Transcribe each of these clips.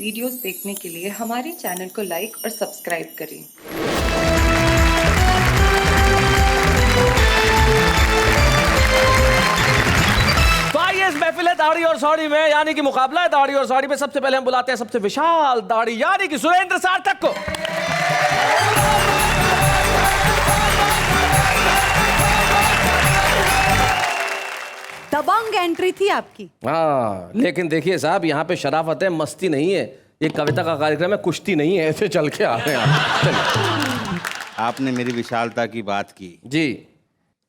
Videos देखने के लिए हमारे चैनल को लाइक और सब्सक्राइब करें। तो आइए इस महफिल है दाढ़ी और साड़ी में, यानी कि मुकाबला है दाढ़ी और साड़ी में। सबसे पहले हम बुलाते हैं सबसे विशाल दाढ़ी यानी कि सुरेंद्र सार्थक को। दबंग एंट्री थी आपकी। हाँ, लेकिन देखिए साहब, यहाँ पे शराफत है, मस्ती नहीं है। ये कविता का कार्यक्रम है, कुश्ती नहीं है। ऐसे चल के आ रहे हैं आप। आपने मेरी विशालता की बात की जी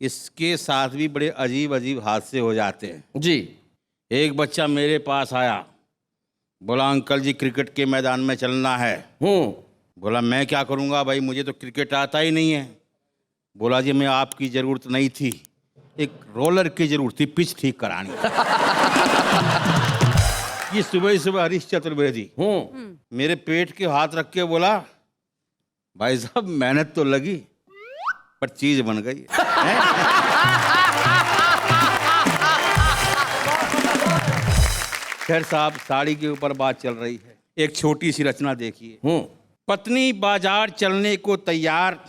इसके साथ भी बड़े अजीब अजीब हादसे हो जाते हैं जी। एक बच्चा मेरे पास आया, बोला अंकल जी क्रिकेट के मैदान में चलना है। बोला मैं क्या करूँगा भाई, मुझे तो क्रिकेट आता ही नहीं है। बोला जी मैं आपकी ज़रूरत नहीं थी, एक रोलर की जरूरत थी पिच ठीक करानी। ये सुबह सुबह हरीश चतुर्वेदी मेरे पेट के हाथ रख के बोला भाई साहब मेहनत तो लगी पर चीज बन गई। खैर साहब, साड़ी के ऊपर बात चल रही है, एक छोटी सी रचना देखिए। पत्नी बाजार चलने को तैयार,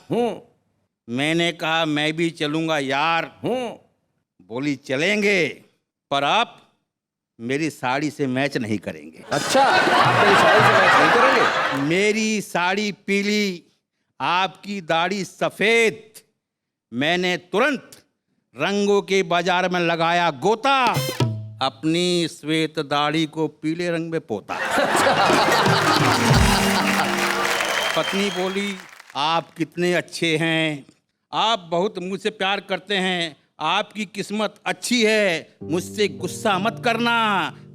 मैंने कहा मैं भी चलूंगा यार। बोली चलेंगे पर आप मेरी साड़ी से मैच नहीं करेंगे। अच्छा, आप मेरी साड़ी से मैच नहीं करेंगे? मेरी साड़ी पीली, आपकी दाढ़ी सफेद। मैंने तुरंत रंगों के बाजार में लगाया गोता, अपनी श्वेत दाढ़ी को पीले रंग में पोता। पत्नी बोली आप कितने अच्छे हैं, आप बहुत मुझसे प्यार करते हैं, आपकी किस्मत अच्छी है, मुझसे गुस्सा मत करना,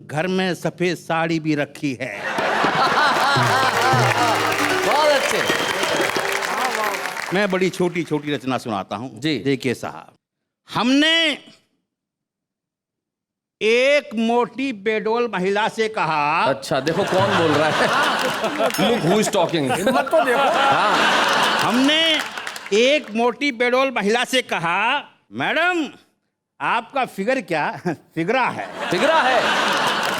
घर में सफेद साड़ी भी रखी है। बहुत अच्छे। मैं बड़ी छोटी छोटी रचना सुनाता हूं जी। देखिए साहब, हमने एक मोटी बेडोल महिला से कहा। अच्छा, देखो कौन बोल रहा है। Look who is talking। हिम्मत तो देखो। हाँ। हमने एक मोटी बेडोल महिला से कहा मैडम आपका फिगर क्या फिगरा है। फिगरा है।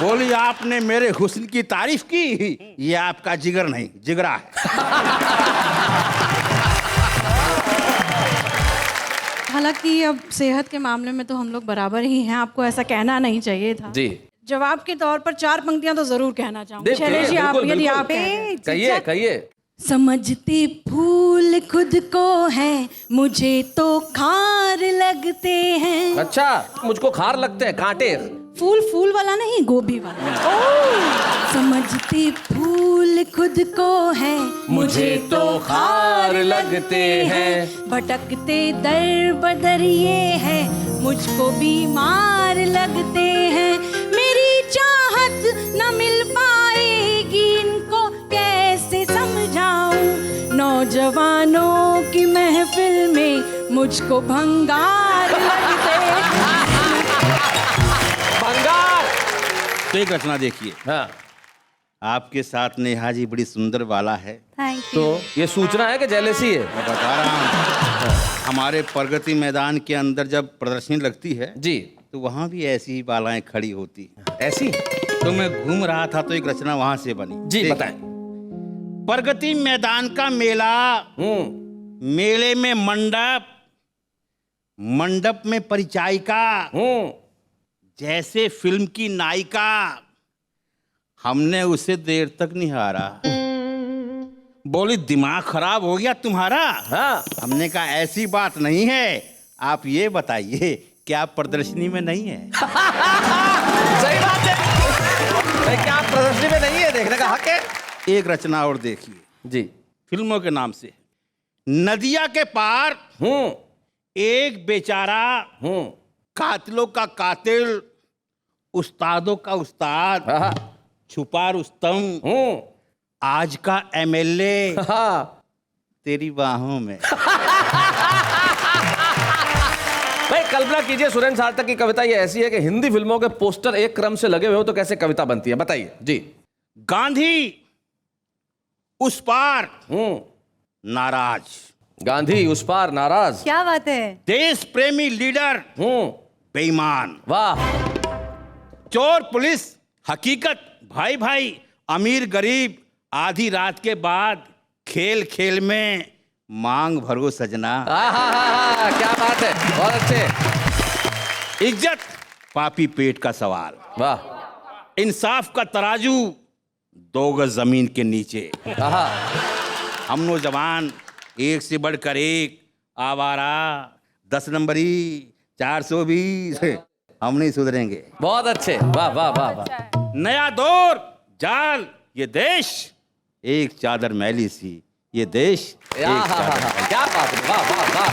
बोली आपने मेरे हुस्न की तारीफ की, ये आपका जिगर नहीं जिगरा है। हालांकि अब सेहत के मामले में तो हम लोग बराबर ही हैं, आपको ऐसा कहना नहीं चाहिए था। जी। जवाब के तौर पर 4 पंक्तियां तो जरूर कहना चाहूंगी। देखिए, शैलेश जी, आप बिल्कुल, यदि बिल्कुल। आप कहिए कहिए। समझते फूल खुद को है, मुझे तो खार लगते हैं। अच्छा, मुझको खार लगते हैं, कांटे। फूल वाला नहीं, गोभी वाला। समझते फूल खुद को है, मुझे तो खार लगते हैं। भटकते दर बदर ये है, मुझको बीमार लगते हैं। मेरी चाहत न मिल पाएगी, इनको कैसे समझाऊं। नौजवानों की महफिल में मुझको भंगार लगते हैं। भंगार। तो एक रचना देखिए। हाँ। आपके साथ नेहा जी बड़ी सुंदर वाला है। Thank you. तो ये सूचना है कि जेलेसी है? मैं बता रहा हूँ, हमारे प्रगति मैदान के अंदर जब प्रदर्शनी लगती है जी, तो वहाँ भी ऐसी ही बालाएं खड़ी होती। ऐसी? तो मैं घूम रहा था तो एक रचना वहां से बनी। जी, देखिए। बताएं। प्रगति मैदान का मेला, मेले में मंडप, मंडप में परिचायिका, जैसे फिल्म की नायिका। हमने उसे देर तक निहारा, बोली दिमाग खराब हो गया तुम्हारा। हाँ। हमने कहा ऐसी बात नहीं है, आप ये बताइए क्या आप प्रदर्शनी में नहीं है। सही बात है। क्या आप प्रदर्शनी में नहीं है, देखने का हक है। एक रचना और देखिए जी। फिल्मों के नाम से। नदिया के पार एक बेचारा, कातिलों का कातिल, उस्तादों का उस्ताद, छुपा रुस्तम, आज का एमएलए, तेरी बाहों में। भाई कल्पना कीजिए, सुरेंद्र सार्थक की कविता ये ऐसी है कि हिंदी फिल्मों के पोस्टर एक क्रम से लगे हुए हो तो कैसे कविता बनती है, बताइए जी। गांधी उस पार नाराज, गांधी उस पार नाराज। क्या बात है। देश प्रेमी लीडर बेईमान, वाह। चोर पुलिस हकीकत भाई भाई, अमीर गरीब आधी रात के बाद खेल खेल में मांग भरो सजना। क्या बात है, बहुत अच्छे। इज्जत पापी पेट का सवाल, वाह। इंसाफ का तराजू 2 गज जमीन के नीचे। हम नौजवान एक से बढ़कर एक, आवारा 10 नंबरी 420, हम नहीं सुधरेंगे। बहुत अच्छे, वाह वाह वाह वाह। नया दौर जाल ये देश, एक चादर मैली सी ये देश। क्या बात है, वाह वाह वाह,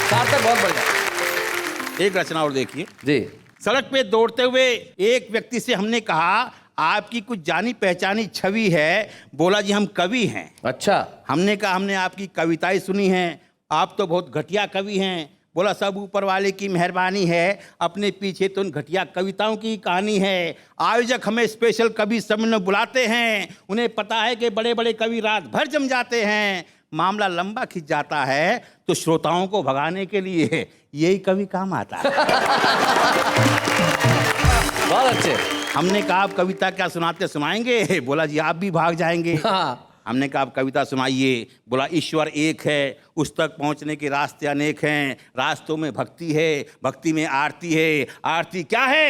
सार्थक, बहुत बढ़िया। एक रचना और देखिए जी। सड़क पे दौड़ते हुए एक व्यक्ति से हमने कहा, आपकी कुछ जानी पहचानी छवि है। बोला जी हम कवि हैं। अच्छा। हमने कहा हमने आपकी कविताएं सुनी हैं, आप तो बहुत घटिया कवि हैं। बोला सब ऊपर वाले की मेहरबानी है, अपने पीछे तो उन घटिया कविताओं की कहानी है। आयोजक हमें स्पेशल कवि सम्मेलन में बुलाते हैं, उन्हें पता है कि बड़े बड़े कवि रात भर जम जाते हैं, मामला लंबा खिंच जाता है, तो श्रोताओं को भगाने के लिए यही कवि काम आता है। बहुत अच्छे। हमने कहा आप कविता क्या सुनाते सुनाएंगे? बोला जी आप भी भाग जाएंगे। हमने कहा आप कविता सुनाइए। बोला ईश्वर एक है, उस तक पहुंचने के रास्ते अनेक हैं, रास्तों में भक्ति है, भक्ति में आरती है। आरती क्या है?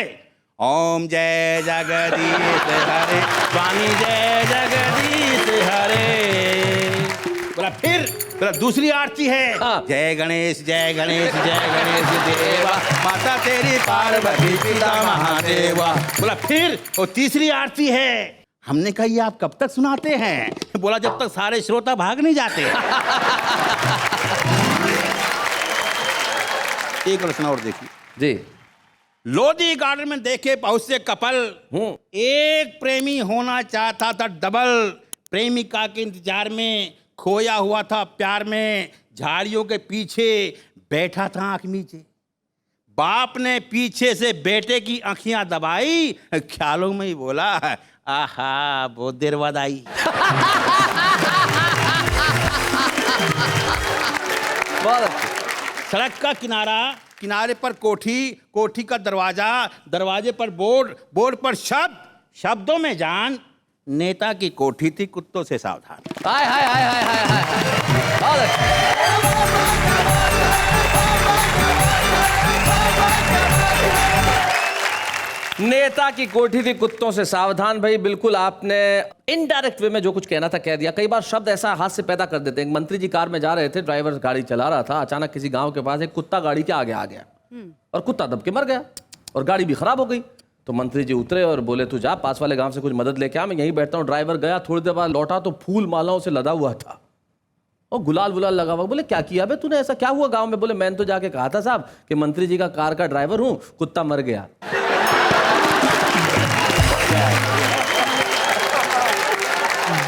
ओम जय जगदीश हरे, स्वामी जय जगदीश हरे। बोला फिर बोला दूसरी आरती है, जय गणेश जय गणेश जय गणेश देवा, माता तेरी पार्वती पिता महादेवा। बोला फिर और तीसरी आरती है। हमने कहा ये आप कब तक सुनाते हैं? बोला जब तक सारे श्रोता भाग नहीं जाते। एक रचना और देखिए जी। लोधी गार्डन में देखे बहुत से कपल, एक प्रेमी होना चाहता था डबल, प्रेमिका के इंतजार में खोया हुआ था प्यार में, झाड़ियों के पीछे बैठा था आंख नीचे। बाप ने पीछे से बेटे की आंखियां दबाई, ख्यालों में ही बोला आहा बहुत देर बाद आई। सड़क का किनारा, किनारे पर कोठी, कोठी का दरवाजा, दरवाजे पर बोर्ड, बोर्ड पर शब्द, शब्दों में जान, नेता की कोठी थी कुत्तों से सावधान। हाय हाय हाय हाय हाय हाय, बहुत अच्छा। नेता की कोठी थी कुत्तों से सावधान। भाई बिल्कुल आपने इनडायरेक्ट वे में जो कुछ कहना था कह दिया। कई बार शब्द ऐसा हाथ से पैदा कर देते हैं। एक मंत्री जी कार में जा रहे थे, ड्राइवर गाड़ी चला रहा था, अचानक किसी गांव के पास एक कुत्ता गाड़ी के आगे आ गया और कुत्ता दब के मर गया और गाड़ी भी खराब हो गई। तो मंत्री जी उतरे और बोले तू जा पास वाले गांव से कुछ मदद लेके आ, मैं यहीं बैठता हूँ। ड्राइवर गया, थोड़ी देर बाद लौटा तो फूल मालाओं से लदा हुआ था और गुलाल वुलाल लगा हुआ। बोले क्या किया बे तूने, ऐसा क्या हुआ गांव में? बोले मैंने तो जाके कहा था साहब कि मंत्री जी का कार का ड्राइवर हूं, कुत्ता मर गया।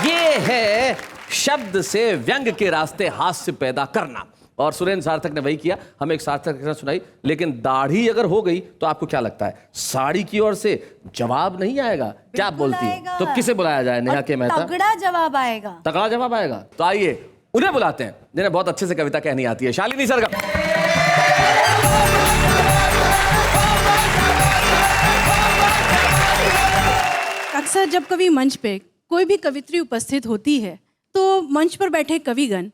ये है शब्द से व्यंग के रास्ते हास्य पैदा करना। और सुरेंद्र सार्थक ने वही किया, हमें एक सार्थक रचना सुनाई। लेकिन दाढ़ी अगर हो गई तो आपको क्या लगता है साड़ी की ओर से जवाब नहीं आएगा? क्या बोलती है? तो किसे बुलाया जाए? नेहा के मेहता। तगड़ा जवाब आएगा। तगड़ा जवाब आएगा। तो आइए उन्हें बुलाते हैं जिन्हें बहुत अच्छे से कविता कहनी आती है। शालिनी सरगम। अक्सर जब कभी मंच पे कोई भी कवित्री उपस्थित होती है तो मंच पर बैठे कविगण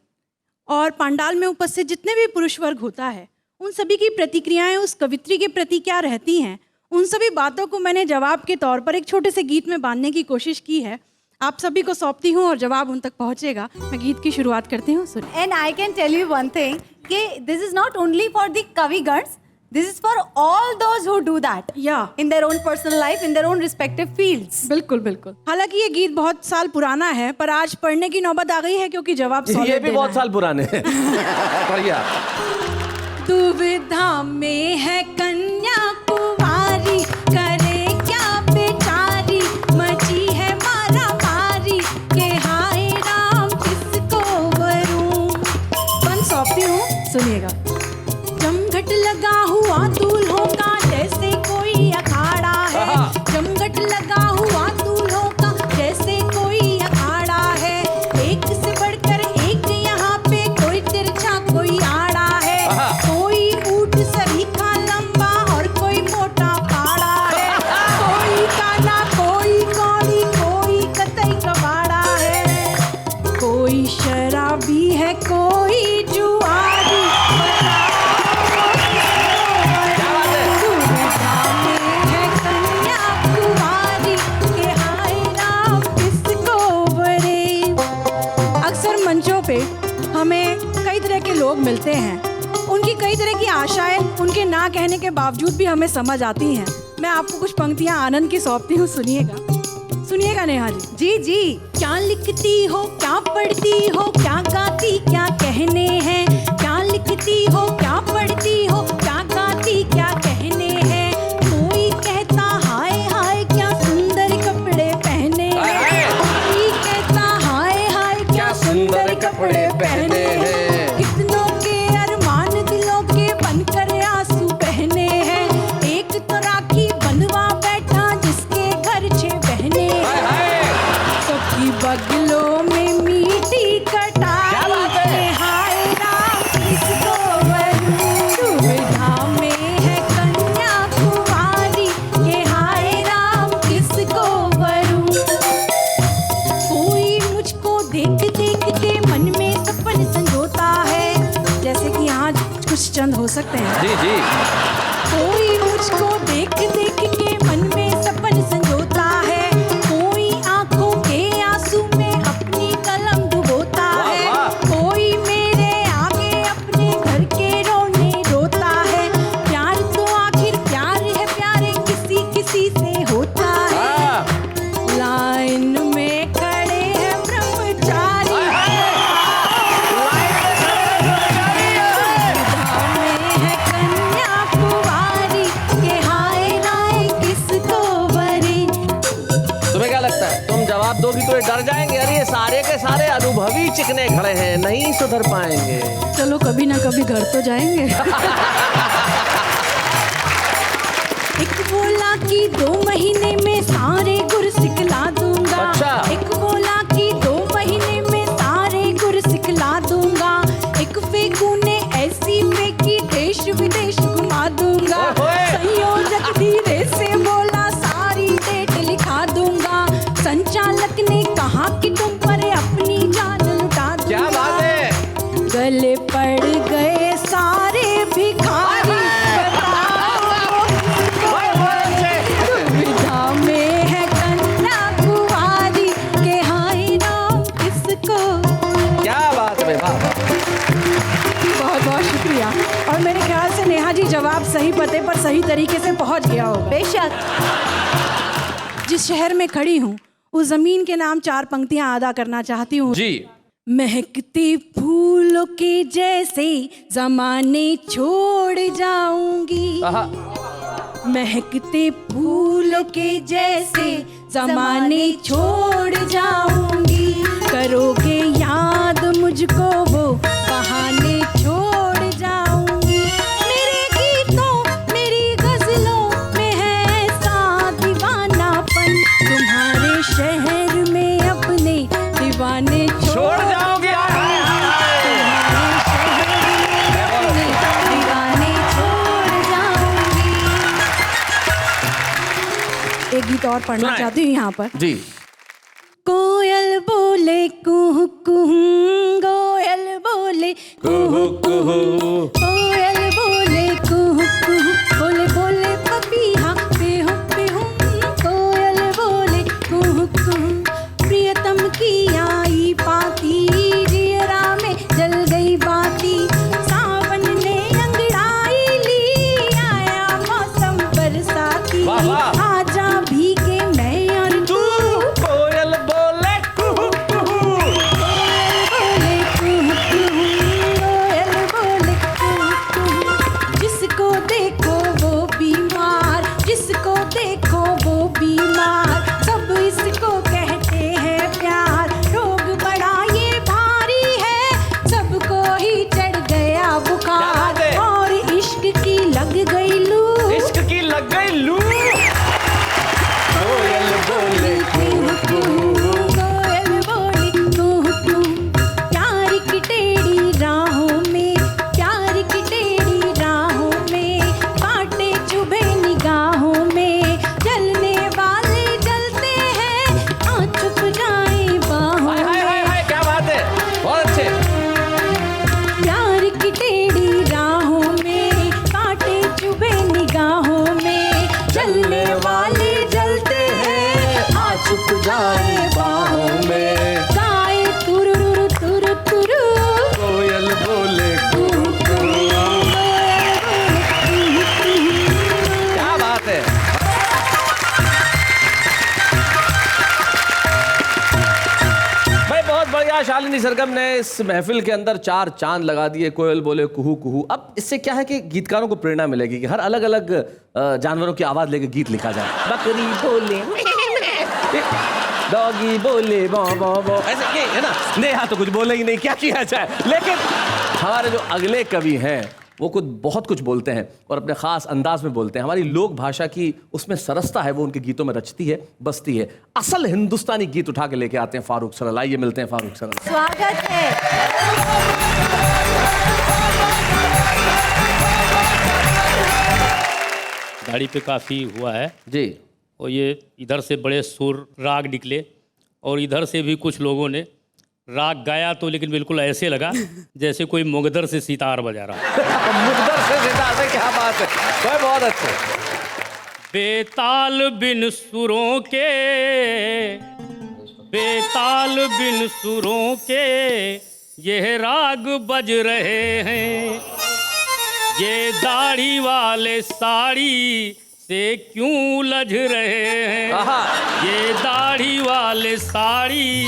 और पंडाल में उपस्थित जितने भी पुरुष वर्ग होता है, उन सभी की प्रतिक्रियाएं उस कवित्री के प्रति क्या रहती हैं, उन सभी बातों को मैंने जवाब के तौर पर एक छोटे से गीत में बांधने की कोशिश की है। आप सभी को सौंपती हूँ और जवाब उन तक पहुँचेगा। मैं गीत की शुरुआत करती हूँ। And I can tell you one thing, कि this is not only for the kavigans, this is for all those who do that. Yeah. In their own personal life, in their own respective fields. बिल्कुल बिल्कुल। हालांकि ये गीत बहुत साल पुराना है, पर आज पढ़ने की नौबत आ गई है क्योंकि जवाब ये भी बहुत साल पुराने हैं। बढ़िया। दुविधा में है कन्या कुंवारी, करे क्या बेचारी, मची है मारा मारी, के हाय राम किसको वरूं। बन सौंपती हूँ, सुनिएगा। जमघट लगा हुआ दूल्हों का जैसे कोई अखाड़ा है, जमघट लगा हुआ दूल्हों का जैसे कोई अखाड़ा है, एक से बढ़कर एक यहाँ पे कोई तिरछा कोई आड़ा है, कोई ऊंट सभी का लंबा लोग मिलते हैं, उनकी कई तरह की आशाएं उनके ना कहने के बावजूद भी हमें समझ आती हैं। मैं आपको कुछ पंक्तियां आनंद की सौंपती हूँ, सुनिएगा नेहा जी। जी जी। क्या लिखती हो, क्या पढ़ती हो, क्या गाती, क्या कहने हैं। क्या लिखती हो, क्या पढ़ती हो, क्या गाती, क्या कहने हैं। कोई कहता हाय हाय क्या सुंदर कपड़े पहने हैं। कोई कहता हाय हाय क्या सुंदर कपड़े पहने हैं। कितनों के अरमान दिलों के बनकर आंसू बहने हैं। एक तो राखी बंधवा बैठा जिसके घर 6 बहने हैं। सबकी बगलों में मीठी कटाई। हाय राम किसको वरूं। दुविधा में है कन्या कुंवारी के हाय राम किसको वरूं। कोई मुझको देख देख के मन में सपन संजोता है। जैसे कि यहाँ कुछ चंद हो सकते हैं। जी जी। कोई मुझको देख देख के मन में सपन संजोता है। कोई आंखों के आंसू में अपनी कलम डुबोता है। कोई मेरे आगे अपने घर के रोने रोता है। प्यार तो आखिर प्यार है, प्यारे किसी किसी से होता है। लाइन में खड़े हैं ब्रह्मचारी। में है कन्या कुंवारी के हाय राय किसको वरी। तुम्हें क्या लगता है, तुम जवाब दोगी तो ये डर जाएंगे? अरे ये सारे के सारे अनुभवी चिकने खड़े हैं, नहीं सुधर पाएंगे। चलो कभी ना कभी घर तो जाएंगे। एक बोला कि 2 महीने में सारे गुर सिखला दूंगा। अच्छा। एक बोला कि 2 महीने में सारे गुर सिखला दूंगा। एक फेंकू ने ऐसी फेंकी देश विदेश घुमा दूंगा। ओए। संयोजक धीरे से बोला सारी डेट लिखा दूंगा। संचालक ने कहा कि तुम पर अपनी जान लुटा दूंगा। क्या बात है। गले पड़ गए सारे भिखारी। दुविधा में है कन्या कुंवारी के हाय राम किसको। क्या बात है, वाह वाह। बहुत बहुत शुक्रिया। और मेरे ख्याल से नेहा जी जवाब सही पते पर सही तरीके से पहुंच गया होगा। बेशक। जिस शहर में खड़ी हूँ उस जमीन के नाम 4 पंक्तियां अदा करना चाहती हूँ। जी। महकते फूलों के जैसे जमाने छोड़ जाऊंगी। आहा। महकते फूलों के जैसे जमाने छोड़ जाऊंगी। करोगे याद मुझको वो बहाने छोड़ जाऊंगी। मेरे गीतों मेरी गजलों में है ऐसा दीवानापन। तुम्हारे शहर में अपने दीवाने छोड़ जाओगे। तुम्हारे शहर में अपने दीवाने छोड़ जाऊंगी। एक गीत और पढ़ना सुनाएं। चाहती हूँ यहाँ पर। जी। कोयल बोले कुहू कुहू, कोयल बोले कुहू कुहू, कोयल बोले कुहू कुहू, बोले बोले पपीहा पेहू पेहू। कोयल बोले कुहू कुहू, प्रियतम की आई पाती जियरा में जल गई बाती। सावन ने अंगड़ाई ली आया मौसम बरसाती। वाह, वाह। आजा भीगे मैं और तू। कोयल बोले कुहू कुहू। बोले कुहू कुहू, कोयल बोले कुहू कुहू। जिसको देखो वो बीमार, जिसको देखो वो बीमार। सब इसको कहते हैं प्यार। रोग बड़ा ये भारी है, सबको ही चढ़ गया क्या बात बुखार। है? और इश्क की लग गई लू। इश्क की लग गई लू। कोयल बोले कुहू कुहू। कोयल बोली कुहू कुहू। प्यार की टेढ़ी राहों में, प्यार की टेढ़ी राहों में, कांटे चुभे निगाहों में। जलने वाले जलते हैं, आँच छुप जाए बाहों हाय हाय हाय में। हाय, क्या बात है, बहुत अच्छे। प्यार की टेढ़ी राहों में, कांटे चुभे निगाहों में। जलने वाले जलते हैं, आ छुप जाए बाहों में। गाए तुरुरु तुरु तुरु, कोयल बोले कुहू शालिनी सरगम ने इस महफिल के अंदर 4 चांद लगा दिए, कोयल बोले कुहू कुहू। अब इससे क्या है कि गीतकारों को प्रेरणा मिलेगी कि हर अलग अलग जानवरों की आवाज लेके गीत लिखा जाए। बकरी बोले, डॉगी बोले बो बो बो, ऐसे ये है ना। नेहा तो कुछ बोले ही नहीं, क्या किया जाए। लेकिन हमारे जो अगले कवि हैं वो कुछ बहुत कुछ बोलते हैं और अपने खास अंदाज में बोलते हैं। हमारी लोक भाषा की उसमें सरसता है, वो उनके गीतों में रचती है, बसती है। असल हिंदुस्तानी गीत उठा के लेके आते हैं फारूक सरल। आइए मिलते हैं फारूक सरल। स्वागत है। गाड़ी पे काफ़ी हुआ है जी। और ये इधर से बड़े सुर राग निकले और इधर से भी कुछ लोगों ने राग गाया, तो लेकिन बिल्कुल ऐसे लगा जैसे कोई मुगदर से सितार बजा रहा। मुगदर से सितार से, क्या बात है, कोई बहुत अच्छे। बेताल बिन सुरों के, बेताल बिन सुरों के ये राग बज रहे हैं, ये दाढ़ी वाले साड़ी से क्यों उलझ रहे हैं, ये दाढ़ी वाले साड़ी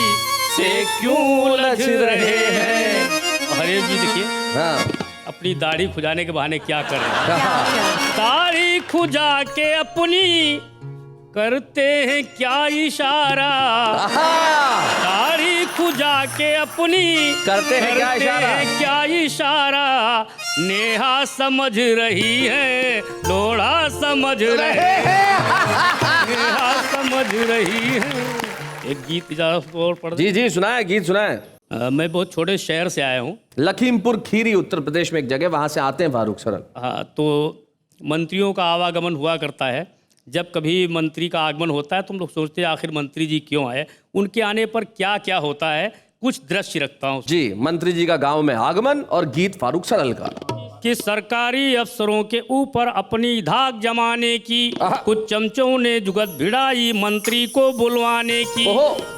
से क्यों उलझ रहे हैं। हरे जी देखिए, हाँ, अपनी दाढ़ी खुजाने के बहाने क्या कर रहे हैं। दाढ़ी खुजा के अपनी करते हैं क्या इशारा, दाढ़ी खुजा के अपनी करते हैं क्या इशारा, क्या इशारा। नेहा समझ रही है, लोढ़ा समझ रहे हैं, नेहा समझ रही है। एक गीत इजाजत और पढ़। जी जी सुनाए, गीत सुनाए। मैं बहुत छोटे शहर से आया हूँ, लखीमपुर खीरी, उत्तर प्रदेश में एक जगह, वहां से आते हैं फारूक सरल। हाँ, तो मंत्रियों का आवागमन हुआ करता है। जब कभी मंत्री का आगमन होता है तो हम लोग सोचते हैं आखिर मंत्री जी क्यों आए, उनके आने पर क्या क्या होता है, कुछ दृश्य रखता हूँ। जी, मंत्री जी का गांव में आगमन और गीत फारूक सरल का। कि सरकारी अफसरों के ऊपर अपनी धाक जमाने की कुछ चमचों ने जुगत भिड़ाई मंत्री को बुलवाने की,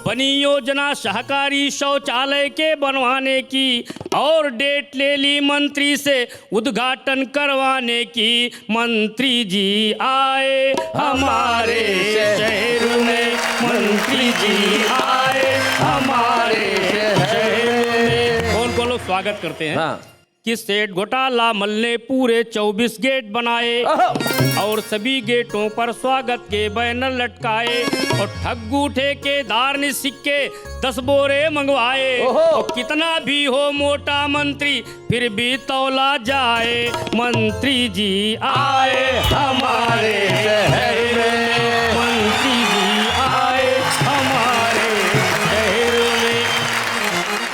बनी योजना सहकारी शौचालय के बनवाने की और डेट ले ली मंत्री से उद्घाटन करवाने की। मंत्री जी आए हमारे शहर में, मंत्री जी आए हमारे शहर में। कौन कौन लोग स्वागत करते हैं। हाँ। कि सेठ घोटाला मल ने पूरे 24 गेट बनाए और सभी गेटों पर स्वागत के बैनर लटकाए और ठग्गू ठेकेदार ने सिक्के 10 बोरे मंगवाए और कितना भी हो मोटा मंत्री फिर भी तौला जाए। मंत्री जी आए हमारे शहर में, मंत्री जी आए हमारे शहर में।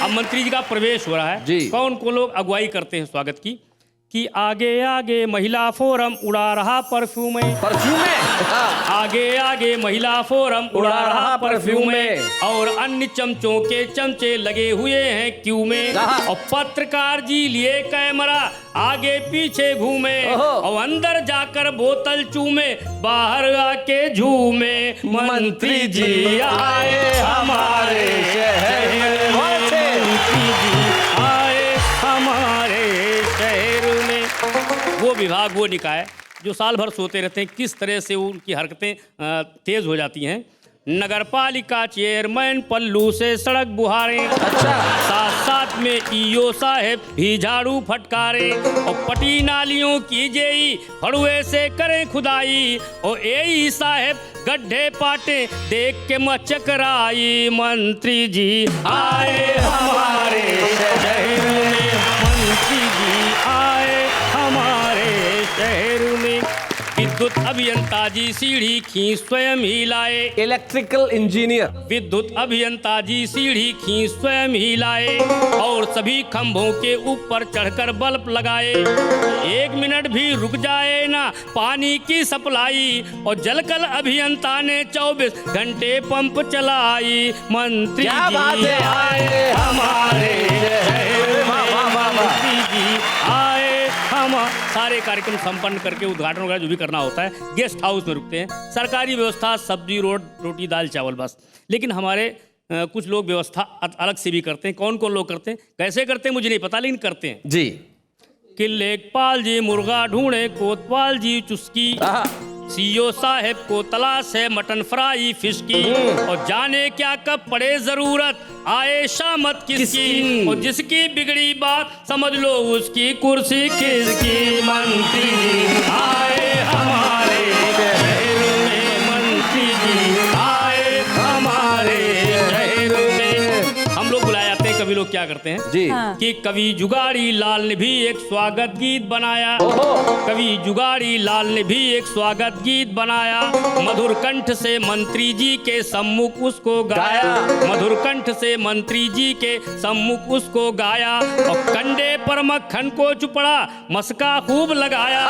अब मंत्री जी का प्रवेश हो रहा है जी। कौन को लोग अगुवाई करते हैं स्वागत की। कि आगे आगे महिला फोरम उड़ा रहा परफ्यूम, परफ्यूम आगे आगे महिला फोरम उड़ा रहा परफ्यूम और अन्य चमचों के चमचे लगे हुए हैं क्यू में और पत्रकार जी लिए कैमरा आगे पीछे घूमे और अंदर जाकर बोतल चूमे बाहर आके झूमे। मंत्री जी आए हमारे शहर में, मंत्री जी आए हमारे शहर में। वो विभाग, वो निकाय जो साल भर सोते रहते हैं, किस तरह से उनकी हरकतें तेज हो जाती हैं। नगर पालिका चेयरमैन पल्लू से सड़क बुहारे, साथ साथ में ईओ साहेब भी झाड़ू फटकारे और पटी नालियों की जेई फड़ुए से करें खुदाई और एई साहेब गड्ढे पाटे देख के मचकराई। मंत्री जी आए हमारे शहर में, मंत्री जी आए हमारे शहर में। विद्युत अभियंता जी सीढ़ी खींच स्वयं ही लाए, इलेक्ट्रिकल इंजीनियर, विद्युत अभियंता जी सीढ़ी खींच स्वयं ही लाए और सभी खंभों के ऊपर चढ़कर बल्ब लगाए। 1 मिनट भी रुक जाए ना पानी की सप्लाई और जलकल अभियंता ने 24 घंटे पंप चलाई। मंत्री जी आए हमारे शहर में, मंत्री जी आए हम। सारे कार्यक्रम संपन्न करके उद्घाटन वगैरह जो भी करना होता है गेस्ट हाउस में रुकते हैं। सरकारी व्यवस्था सब्जी रोटी दाल चावल बस। लेकिन हमारे कुछ लोग व्यवस्था अलग से भी करते हैं। कौन कौन लोग करते हैं, कैसे करते हैं मुझे नहीं पता, लेकिन करते हैं जी। कि लेखपाल जी मुर्गा ढूंढे, कोतवाल जी चुस्की, सीओ साहब को तलाश है मटन फ्राई फिश की, और जाने क्या कब पड़े जरूरत आए शामत किसकी, और जिसकी बिगड़ी बात समझ लो उसकी कुर्सी किसकी। मंत्री जी आए हमारे शहर में, मंत्री जी आए हमारे शहर में। हम लोग बुलाए जाते हैं, कभी लोग क्या करते हैं जी कि कवि जुगाड़ी लाल ने भी एक स्वागत गीत बनाया, कवि जुगाड़ी लाल ने भी एक स्वागत गीत बनाया, मधुर कंठ से मंत्री जी के सम्मुख उसको गाया, मधुर कंठ से मंत्री जी के सम्मुख उसको गाया, और कंडे पर मक्खन को चुपड़ा मस्का खूब लगाया,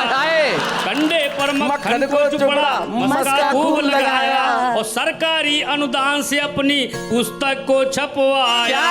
कंडे पर मक्खन को चुपड़ा मस्का खूब लगाया, और सरकारी अनुदान से अपनी पुस्तक को छपवाया।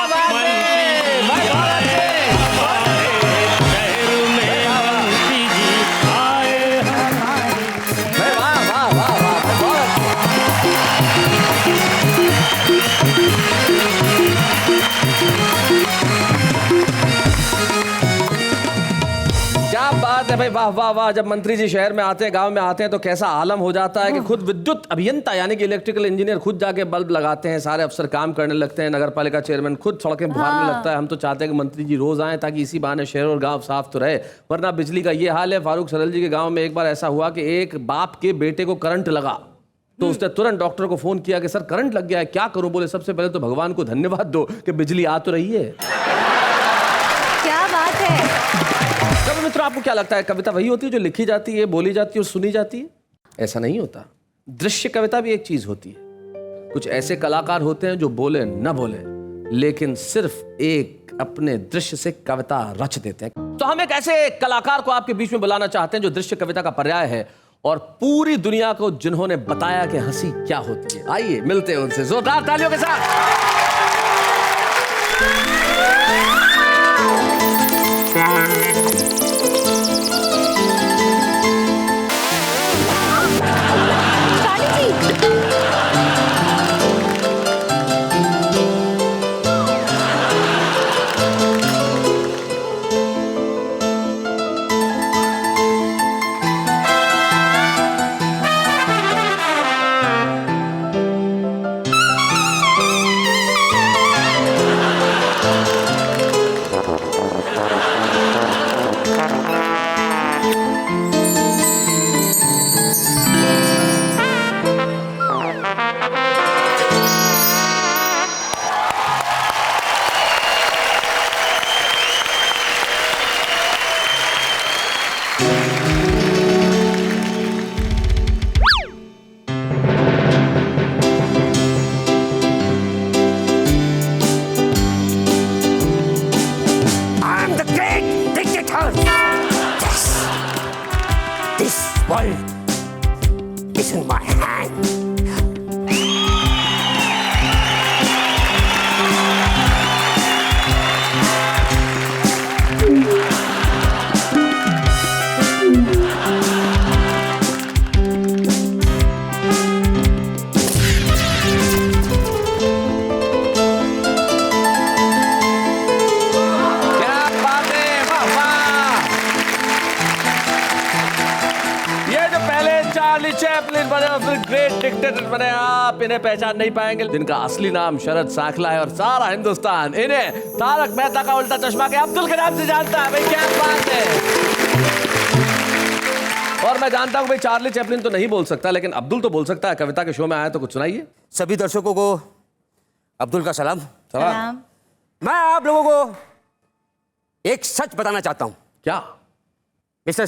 क्या बात है भाई, वाह वाह वाह। जब मंत्री जी शहर में आते हैं, गांव में आते हैं, तो कैसा आलम हो जाता है कि खुद विद्युत अभियंता यानी कि इलेक्ट्रिकल इंजीनियर खुद जाके बल्ब लगाते हैं, सारे अफसर काम करने लगते हैं, नगर पालिका चेयरमैन खुद सड़कें बुहारने लगता है। हम तो चाहते हैं कि मंत्री जी रोज आएं ताकि इसी बहाने शहर और गांव साफ तो रहे, वरना बिजली का ये हाल है। फारूक सरल जी के गाँव में एक बार ऐसा हुआ कि एक बाप के बेटे को करंट लगा, तो उसने तुरंत डॉक्टर को फोन किया कि सर करंट लग गया है, क्या करूं। बोले सबसे पहले तो भगवान को धन्यवाद दो कि बिजली आ तो रही है। क्या बात है। चलो मित्रों, आपको क्या लगता है कविता वही होती है जो लिखी जाती है, बोली जाती है और सुनी जाती है? ऐसा नहीं होता। दृश्य कविता भी एक चीज होती है। कुछ ऐसे कलाकार होते हैं जो बोले न बोले लेकिन सिर्फ एक अपने दृश्य से कविता रच देते हैं। तो हम एक ऐसे कलाकार को आपके बीच में बुलाना चाहते हैं जो दृश्य कविता का पर्याय है और पूरी दुनिया को जिन्होंने बताया कि हंसी क्या होती है। आइए मिलते हैं उनसे जोरदार तालियों के साथ। Is in my hand. Chaplin बने और फिर ग्रेट डिक्टेटर बने, आप इन्हें पहचान नहीं पाएंगे, जिनका असली नाम शरद सांखला है और सारा हिंदुस्तान इन्हें तारक मेहता का उल्टा चश्मा के अब्दुल के नाम से जानता है। भाई क्या बात है। और मैं जानता हूं भाई चार्ली चैपलिन तो नहीं बोल सकता, लेकिन अब्दुल तो बोल सकता है। कविता के शो में आया तो कुछ सुनाइए। सभी दर्शकों को अब्दुल का सलाम। सलाम। मैं आप लोगों को एक सच बताना चाहता हूं। क्या? मिस्टर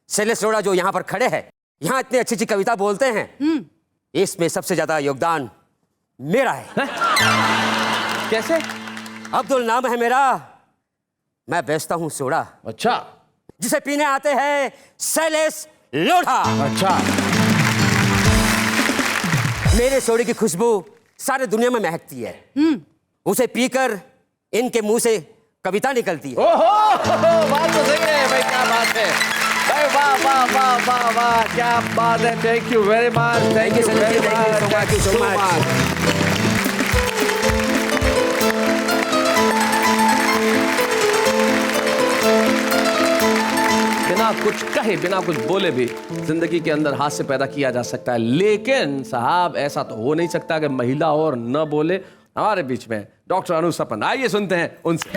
शैलेश अरोड़ा जो यहाँ पर खड़े हैं, यहाँ इतनी अच्छी अच्छी कविता बोलते हैं, इसमें सबसे ज्यादा योगदान मेरा है। कैसे? अब्दुल नाम है मेरा, मैं बेचता हूँ सोडा। अच्छा। जिसे पीने आते हैं शैलेश लोढ़ा। अच्छा। मेरे सोडे की खुशबू सारी दुनिया में महकती है। उसे पीकर इनके मुंह से कविता निकलती है। ओहो, बात तो सही है भाई, क्या बात है भाई, वाह वाह वाह वाह वाह, क्या बात है। Thank you very much, thank you very much, thank you so much. बिना बिना कुछ कहे, बिना कुछ बोले भी जिंदगी के अंदर हास्य पैदा किया जा सकता है। लेकिन साहब ऐसा तो हो नहीं सकता कि महिला और न बोले। हमारे बीच में डॉक्टर अनु सपन, आइए सुनते हैं उनसे।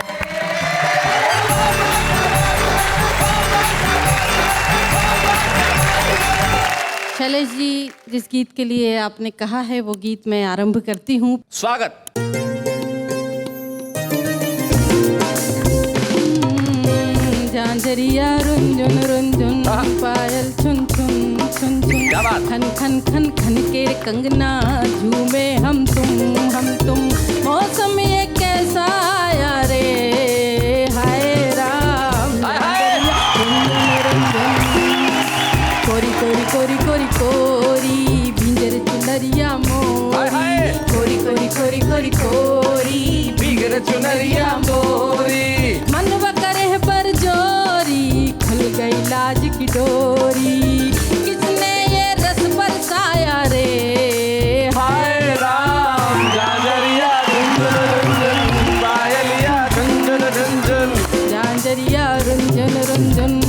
शैलेश जी, जिस गीत के लिए आपने कहा है वो गीत मैं आरंभ करती हूँ। स्वागत। झांझरिया रुंझुन रुंझुन, पायल छुन छुन छुन छुन, खन खन खन खन के कंगना, झूमे हम तुम। मौसम ये कैसा आया रे, हाय राम। कोरी कोरी कोरी कोरी कोरी, भिंजर चुनरिया मोरी, कोरी कोरी कोरी कोरी कोरी, भिंजर चुनरिया मोरी। मनवा करे पर जोरी, खुल गई लाज की डोरी, किसने ये रस बरसाया रे, हाय राम। झांझरिया रुंझुन रुंझुन, पायलिया झुंझुन झुंझुन, झांझरिया रुंझुन रुंझुन।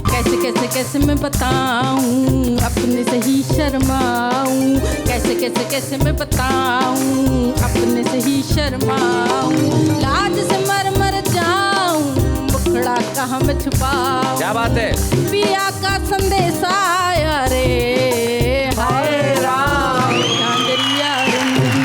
कैसे कैसे कैसे मैं बताऊं, अपने से ही शर्माऊं, कैसे कैसे कैसे मैं बताऊं, अपने से ही शर्माऊं, लाज से मर मर जाऊं, मुखड़ा कहाँ मैं छुपाऊं। क्या बात है। पिया का संदेश आया रे, हाय राम। झांझरिया रुंझुन,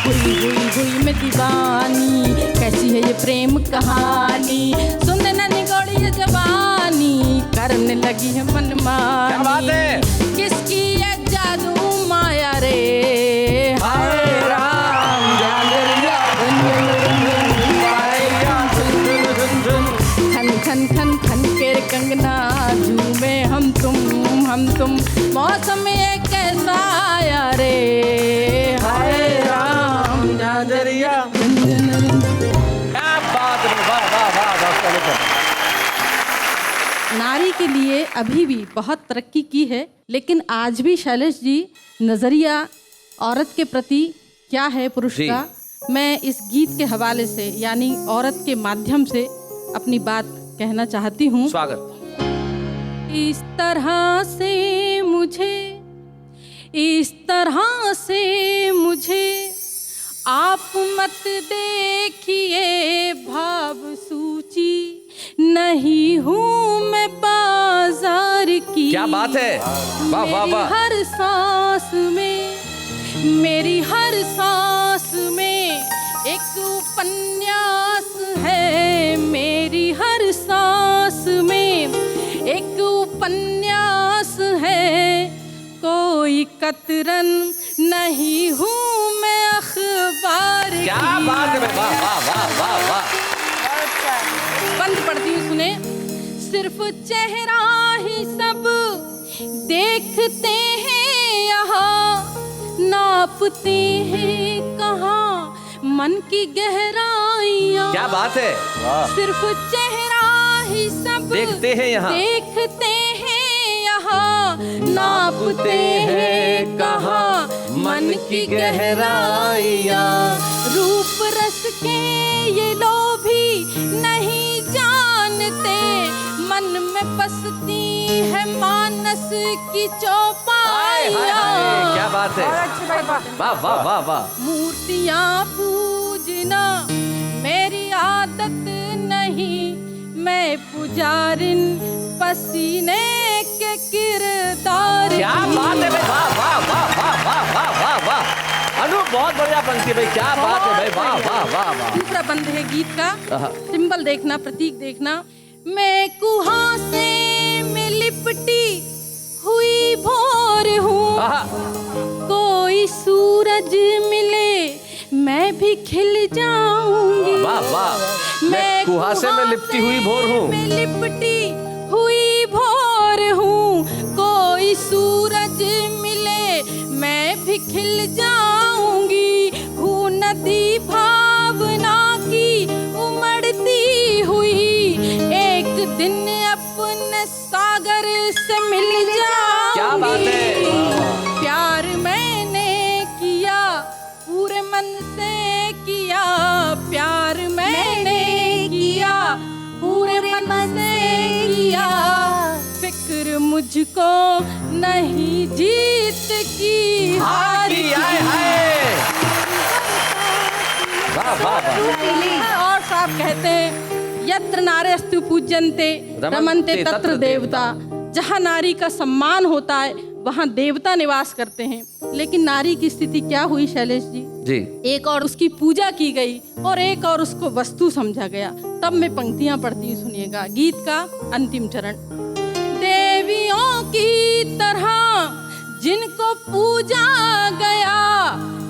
हुई हुई हुई मैं दीवानी, कैसी है ये प्रेम कहानी, सुन न निगोड़ी ये जवानी, करने लगी है मनमानी। क्या बात है। किसकी ये जादू माया रे, हाय राम। झांझरिया रुंझुन रुंझुन, पायलिया झुंझुन झुंझुन, खन खन खन खन के कंगना, झूमे हम तुम। मौसम ये कैसा आया रे, हाय राम। झांझरिया रुंझुन रुंझुन। क्या बात है। वाह वाह वाह डॉक्टर। नारी के लिए अभी भी बहुत तरक्की की है, लेकिन आज भी शैलेश जी नजरिया औरत के प्रति क्या है पुरुष जी। का, मैं इस गीत के हवाले से यानी औरत के माध्यम से अपनी बात कहना चाहती हूँ। स्वागत। इस तरह से मुझे आप मत देखिए, भाव सूची नहीं हूँ मैं बाजार की। क्या बात है। वाह वाह वाह। मेरी हर सांस में एक उपन्यास है, मेरी हर सांस में एक उपन्यास है, कोई कतरन नहीं हूँ मैं अखबार की। क्या बात है। वाह वाह वाह वाह वाह। बंद पढ़ती हूँ, सुने। सिर्फ चेहरा ही सब देखते हैं यहाँ, नापते हैं कहाँ मन की गहराइयाँ। क्या बात है। सिर्फ चेहरा ही सब देखते हैं यहाँ, देखते हैं यहाँ, नापते हैं कहाँ मन की गहराइयाँ। रूप रस के ये लोभी नहीं जानते, मन में बसती है मानस की चौपाइयाँ। क्या बात है। वाह वाह वाह वाह। मूर्तियाँ पूजना मेरी आदत नहीं, मैं पुजारिन पसीने के किरदार। क्या बात है भाई। वाह वाह वाह वाह वाह वाह वाह वाह। अनु बहुत बढ़िया पंक्ति भाई। क्या बात है भाई। वाह वाह वाह वाह। दूसरा बंद है गीत का, सिंबल देखना, प्रतीक देखना। मैं कुहासे में लिपटी हुई भोर हूँ, कोई सूरज मिले मैं भी खिल जाऊंगी। वाह वाह। मैं कुहासे में लिपटी हुई भोर हूँ, में लिपटी हुई भोर हूँ, कोई सूरज मिले मैं भी खिल जाऊंगी। हूँ नदी भावना की उमड़ती हुई, एक दिन अपने सागर से मिल जाऊंगी। क्या बात है। प्यार मैंने किया पूरे मन से किया, प्यार मैंने किया पूरे मन से और साहब कहते हैं यत्र नारेस्तु पूज्यन्ते रमन्ते तत्र देवता। जहाँ नारी का सम्मान होता है वहाँ देवता निवास करते हैं। लेकिन नारी की स्थिति क्या हुई शैलेश जी? एक और उसकी पूजा की गई और एक और उसको वस्तु समझा गया। तब मैं पंक्तियां पढ़ती हूँ, सुनिएगा। गीत का अंतिम चरण। देवियों की तरह जिनको पूजा गया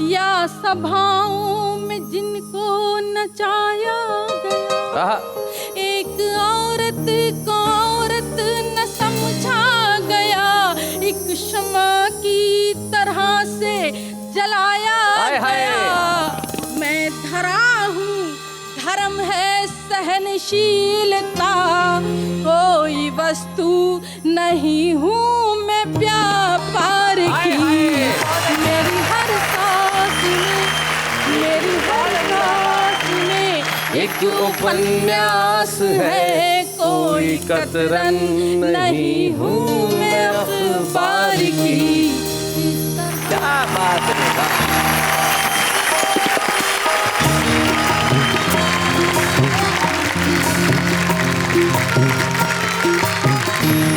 या सभाओं में जिनको नचाया गया, एक औरत को औरत न समझा गया, एक क्षमा की तरह से जलाया गया। मैं धरा हूँ, धर्म है सहनशीलता, कोई वस्तु नहीं हूँ मैं व्यापार की। मेरी हर सांस में, मेरी हर सांस में एक उपन्यास है, कोई कतरन नहीं हूँ मैं अखबार की। क्या बात है।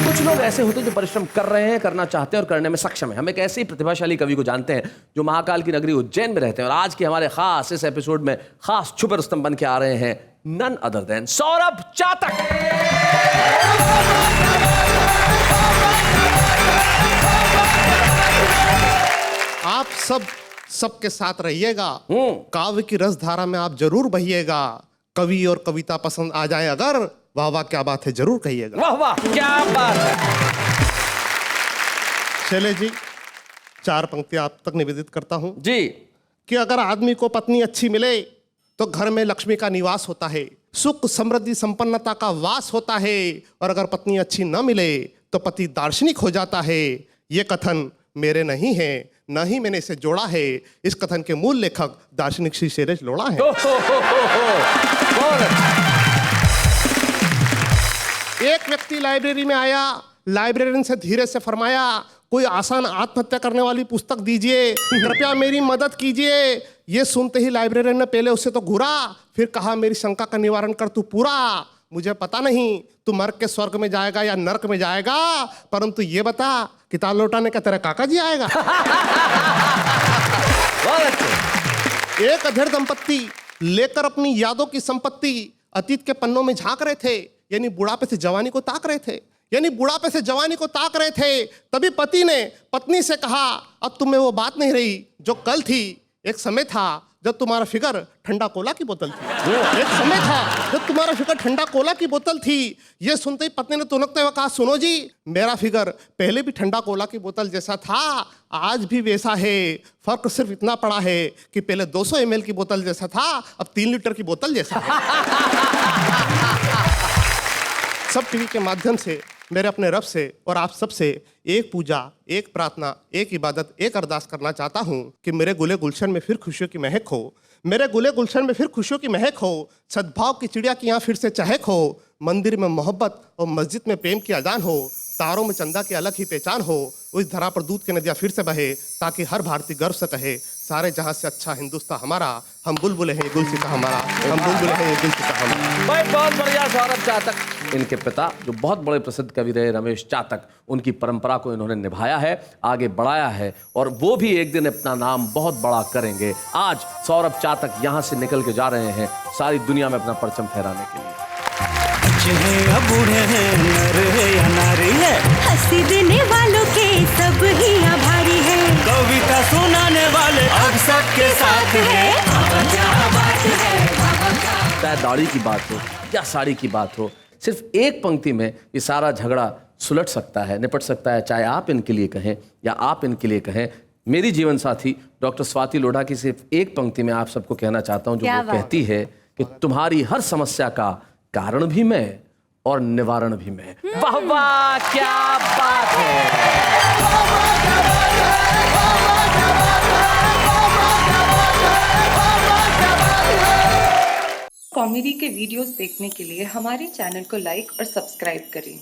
कुछ लोग ऐसे होते हैं जो परिश्रम कर रहे हैं, करना चाहते हैं और करने में सक्षम है। हम एक ऐसे ही प्रतिभाशाली कवि को जानते हैं जो महाकाल की नगरी उज्जैन में रहते हैं और आज के हमारे खास इस एपिसोड में खास छुपे रुस्तम बन के आ रहे हैं, नन अदर देन सौरभ चातक। आप सबके साथ रहिएगा, काव्य की रसधारा में आप जरूर बहिएगा। कवि और कविता पसंद आ जाए अगर, वाह वाह क्या बात है जरूर कहिएगा। वाह वाह क्या बात है। शैलेश जी, 4 पंक्तियां आप तक निवेदित करता हूं जी कि अगर आदमी को पत्नी अच्छी मिले तो घर में लक्ष्मी का निवास होता है, सुख समृद्धि संपन्नता का वास होता है, और अगर पत्नी अच्छी न मिले तो पति दार्शनिक हो जाता है। ये कथन मेरे नहीं है, न ही मैंने इसे जोड़ा है। इस कथन के मूल लेखक दार्शनिक श्री शैलेश लोढ़ा है। एक व्यक्ति लाइब्रेरी में आया, लाइब्रेरियन से धीरे से फरमाया, कोई आसान आत्महत्या करने वाली पुस्तक दीजिए, कृपया मेरी मदद कीजिए। ये सुनते ही लाइब्रेरियन ने पहले उससे तो घूरा, फिर कहा मेरी शंका का निवारण कर तू पूरा। मुझे पता नहीं तू मर के स्वर्ग में जाएगा या नरक में जाएगा, परंतु ये बता किताब लौटाने का तेरा काका जी आएगा। एक अधेड़ दंपत्ति लेकर अपनी यादों की संपत्ति अतीत के पन्नों में झांक रहे थे, यानी बुढ़ापे से जवानी को ताक रहे थे, तभी पति ने पत्नी से कहा, अब तुम्हें वो बात नहीं रही जो कल थी। एक समय था जब तुम्हारा फिगर ठंडा कोला की बोतल थी। ये सुनते ही पत्नी ने तुनकते हुए कहा, सुनो जी, मेरा फिगर पहले भी ठंडा कोला की बोतल जैसा था, आज भी वैसा है। फर्क सिर्फ इतना पड़ा है कि पहले 200 ml की बोतल जैसा था, अब 3 लीटर की बोतल जैसा है। सब टीवी के माध्यम से मेरे अपने रब से और आप सब से एक पूजा, एक प्रार्थना, एक इबादत, एक अरदास करना चाहता हूँ कि मेरे गुले गुलशन में फिर खुशियों की महक हो, सद्भाव की चिड़िया की यहाँ फिर से चहक हो, मंदिर में मोहब्बत और मस्जिद में प्रेम की अजान हो, तारों में चंदा की अलग ही पहचान हो, उस धरा पर दूध की नदियाँ फिर से बहे, ताकि हर भारतीय गर्व से कहे, सारे जहां से अच्छा हिंदुस्तान हमारा, हम बुलबुल हैं गुलसिता हमारा, हम बुलबुल हैं गुलसिता हमारा। भाई बहुत बढ़िया सौरभ चातक। इनके पिता जो बहुत बड़े प्रसिद्ध कवि रहे रमेश चातक, उनकी परंपरा को इन्होंने निभाया है, आगे बढ़ाया है और वो भी एक दिन अपना नाम बहुत बड़ा करेंगे। आज सौरभ चातक यहाँ से निकल के जा रहे हैं सारी दुनिया में अपना परचम फहराने के लिए। बूढ़े हैं, नर है या नारी है, हंसी देने वालों के सब ही आभारी है, कविता सुनाने वाले अब सबके साथ है। चाहे दाढ़ी की बात हो या साड़ी की बात हो, सिर्फ एक पंक्ति में ये सारा झगड़ा सुलट सकता है, निपट सकता है। चाहे आप इनके लिए कहें या आप इनके लिए कहें। मेरी जीवन साथी डॉक्टर स्वाति लोढ़ा की सिर्फ एक पंक्ति में आप सबको कहना चाहता हूं, जो वो कहती है कि तुम्हारी हर समस्या का कारण भी मैं और निवारण भी मैं। वाह वाह क्या बात है। कॉमेडी के वीडियोस देखने के लिए हमारे चैनल को लाइक और सब्सक्राइब करें।